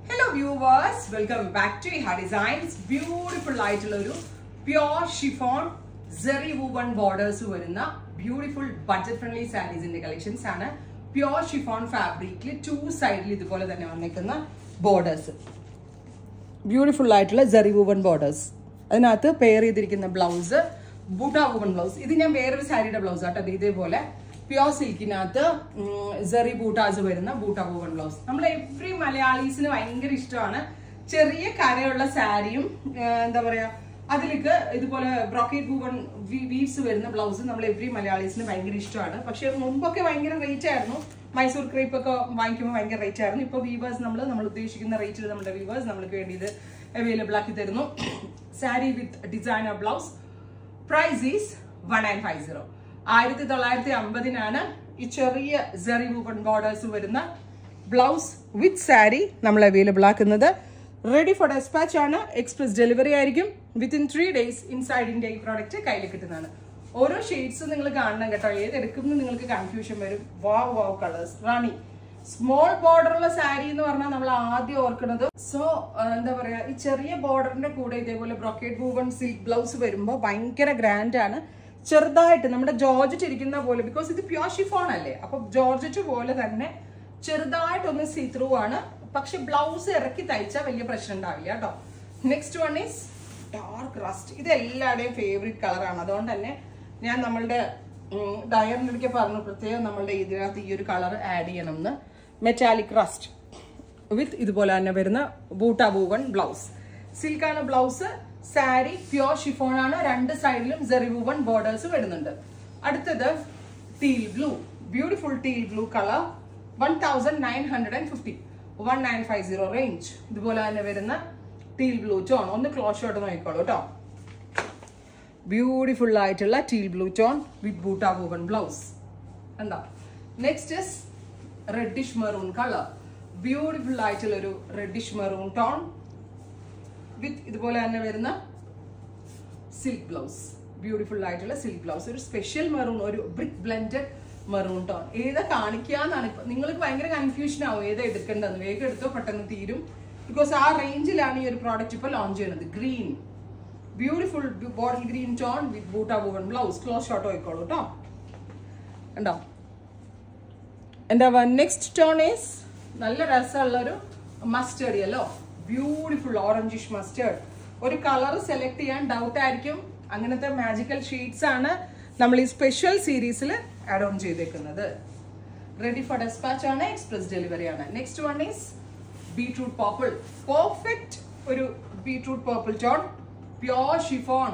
Hello viewers, welcome back to Iha Designs. Beautiful ആയിട്ടുള്ള ഒരു pure chiffon zari woven borders വരുന്ന beautiful budget friendly sarees ന്റെ collections ആണ്. Pure chiffon fabric ൽ two side ൽ ഇതുപോലെ തന്നെ വന്നിരിക്കുന്ന borders. Beautiful ആയിട്ടുള്ള zari woven borders. അതിനകത്ത് പെയർ ചെയ്തിരിക്കുന്ന ബ്ലൗസ് ബൂട്ടാ woven ബ്ലൗസ്. ഇത് ഞാൻ വേറൊരു സാരിയുടെ ബ്ലൗസ് ആട്ടോ. ഇതേപോലെ പ്യോർ സിൽക്കിനകത്ത് സെറി ബൂട്ടാസ് വരുന്ന ബൂട്ടാ woven ബ്ലൗസ്. നമ്മൾ എവറി മലയാളീസിന് ഭയങ്കര ഇഷ്ടമാണ്. ചെറിയ കരയുള്ള സാരിയും എന്താ പറയാ അതിലേക്ക് ഇതുപോലെ ബ്രോക്കേഡ് woven വീവ്സ് വരുന്ന ബ്ലൗസ് നമ്മൾ എവറി മലയാളീസിന് ഭയങ്കര ഇഷ്ടമാണ്. പക്ഷെ മുമ്പൊക്കെ ഭയങ്കര റേറ്റ് ആയിരുന്നു. മൈസൂർ ക്രേപ്പ് ഒക്കെ വാങ്ങിക്കുമ്പോൾ ഭയങ്കര റേറ്റ് ആയിരുന്നു. ഇപ്പോൾ വീവേഴ്സ് നമ്മൾ ഉദ്ദേശിക്കുന്ന റേറ്റിൽ നമ്മുടെ വീവേഴ്സ് നമ്മൾക്ക് വേണ്ടി ഇത് അവൈലബിൾ ആക്കി തരുന്നു. Sari with designer blouse. Price is 1950. 1950 ഈ ചെറിയ സെറി woven ബോർഡേഴ്സ് വരുന്ന ബ്ലൗസ് വിത്ത് സാരി നമ്മൾ അവൈലബിൾ ആക്കുന്നത്. റെഡി ഫോർ ഡെസ്പാച്ച് ആണ്. എക്സ്പ്രസ് ഡെലിവറി ആയിരിക്കും. വിത്തിൻ 3 days ഇൻസൈഡ് ഇന്ത്യ ഈ പ്രോഡക്റ്റ് കയ്യിൽ കിട്ടുന്നതാണ്. ഓരോ ഷെയ്ഡ്സ് നിങ്ങൾ കാണണം കേട്ടോ. ഏതെടുക്കുമ്പോൾ നിങ്ങൾക്ക് കൺഫ്യൂഷൻ വരും. വാവ് കളേഴ്സ്. റാണി സ്മോൾ ബോർഡർ ഉള്ള സാരി എന്ന് പറഞ്ഞാൽ നമ്മൾ ആദ്യം ഓർക്കുന്നത്. സോ എന്താ പറയാ ഈ ചെറിയ ബോർഡറിന്റെ കൂടെ ഇതേപോലെ ബ്രോക്കേഡ് woven സിൽക്ക് ബ്ലൗസ് വരുമ്പോൾ ഭയങ്കര ഗ്രാൻഡ് ആണ്. ചെറുതായിട്ട് നമ്മുടെ ജോർജറ്റ് ഇരിക്കുന്ന പോലെ, ബിക്കോസ് ഇത് പ്യോർ ഷിഫോൺ അല്ലേ, അപ്പൊ ജോർജറ്റ് പോലെ തന്നെ ചെറുതായിട്ടൊന്ന് സീ ത്രൂ ആണ്. പക്ഷെ ബ്ലൗസ് ഇറക്കി തയ്ച്ചാൽ വലിയ പ്രശ്നം ഉണ്ടാവില്ല കേട്ടോ. Next one is dark rest. ഇത് എല്ലാവരുടെയും ഫേവറേറ്റ് കളറാണ്. അതുകൊണ്ട് തന്നെ ഞാൻ നമ്മളുടെ ഡയറിനൊക്കെ പറഞ്ഞു പ്രത്യേകം നമ്മളുടെ ഇതിനകത്ത് ഈ ഒരു കളർ ആഡ് ചെയ്യണം എന്ന്. മെറ്റാലിക് റസ്റ്റ് വിത്ത് ഇതുപോലെ തന്നെ വരുന്ന ബൂട്ടാ woven ബ്ലൗസ്. സിൽക്കാണ് ബ്ലൗസ്. സാരി പ്യോർ ഷിഫോൺ ആണ്. രണ്ട് സൈഡിലും സെറി woven ബോർഡേഴ്സ് വരുന്നുണ്ട്. അടുത്തത് teal blue. Beautiful teal blue colour. 1950 1950 range. ഇതുപോലെ തന്നെ വരുന്ന ടീൽ ബ്ലൂ ടോൺ. ഒന്ന് ക്ലോസ് ഷോട്ട് നോക്കിക്കോളൂ കേട്ടോ. ബ്യൂട്ടിഫുൾ ആയിട്ടുള്ള teal blue tone with buta woven blouse. എന്താ next is reddish maroon colour. Beautiful ആയിട്ടുള്ള ഒരു റെഡിഷ് മെറൂൺ ടോൺ വിത്ത് ഇതുപോലെ തന്നെ വരുന്ന സിൽക്ക് ബ്ലൗസ്. ബ്യൂട്ടിഫുൾ ആയിട്ടുള്ള സിൽക്ക് ബ്ലൗസ്. ഒരു സ്പെഷ്യൽ മെറൂൺ, ഒരു ബ്രിക്ക് ബ്ലെൻഡഡ് മെറൂൺ ടോൺ. ഏതാ കാണിക്കാന്നാണ് ഇപ്പൊ നിങ്ങൾക്ക് ഭയങ്കര കൺഫ്യൂഷൻ ആവും ഏതാ എടുക്കേണ്ടതെന്ന്. വേഗം എടുത്തോ, പെട്ടെന്ന് തീരും. ബിക്കോസ് ആ റേഞ്ചിലാണ് ഈ ഒരു പ്രോഡക്റ്റ് ഇപ്പോൾ ലോഞ്ച് ചെയ്യുന്നത്. Green beautiful bottle green tone with buta woven blouse. Close shot ആയിക്കോളൂ കേട്ടോ. ഉണ്ടോ എന്താ നെക്സ്റ്റ് ടോൺ ഈസ് നല്ല രസമുള്ള ഒരു mustard yellow. Beautiful orangish mustard. ഒരു കളർ സെലക്ട് ചെയ്യാൻ ഡൗട്ട് ആയിരിക്കും. അങ്ങനത്തെ മാജിക്കൽ ഷെയ്ഡ്സ് ആണ് നമ്മൾ ഈ സ്പെഷ്യൽ സീരീസിൽ ആഡ് ഓൺ ചെയ്തേക്കുന്നത്. റെഡി ഫോർ ഡെസ്പാച്ച് ആണ്. എക്സ്പ്രസ് ഡെലിവറി ആണ്. Next one is beetroot purple. Perfect ഒരു beetroot purple tone. Pure chiffon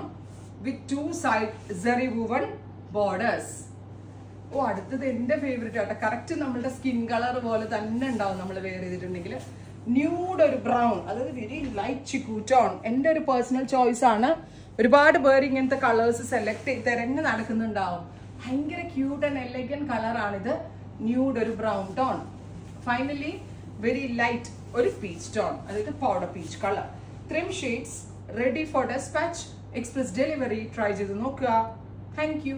with 2 side സെറി woven borders. ഓ അടുത്തത് എന്റെ ഫേവറേറ്റ് ആട്ടോ. കറക്റ്റ് നമ്മളുടെ സ്കിൻ കളർ പോലെ തന്നെ ഉണ്ടാവും നമ്മൾ വെയർ ചെയ്തിട്ടുണ്ടെങ്കിൽ. ന്യൂഡ് ഒരു ബ്രൗൺ, അതായത് വെരി ലൈറ്റ് ചിക്കു ടോൺ. എൻ്റെ ഒരു പേഴ്സണൽ ചോയ്സ് ആണ്. ഒരുപാട് പേർ ഇങ്ങനത്തെ കളേഴ്സ് സെലക്ട് തിരഞ്ഞ് നടക്കുന്നുണ്ടാവും. ഭയങ്കര ക്യൂട്ട് ആൻഡ് എലഗന്റ് കളറാണിത്. ന്യൂഡ് ഒരു brown tone. Finally very light ഒരു പീച്ച് ടോൺ, അതായത് powder peach colour. 3 shades ready for dispatch. Express delivery try ചെയ്ത് നോക്കുക. Thank U.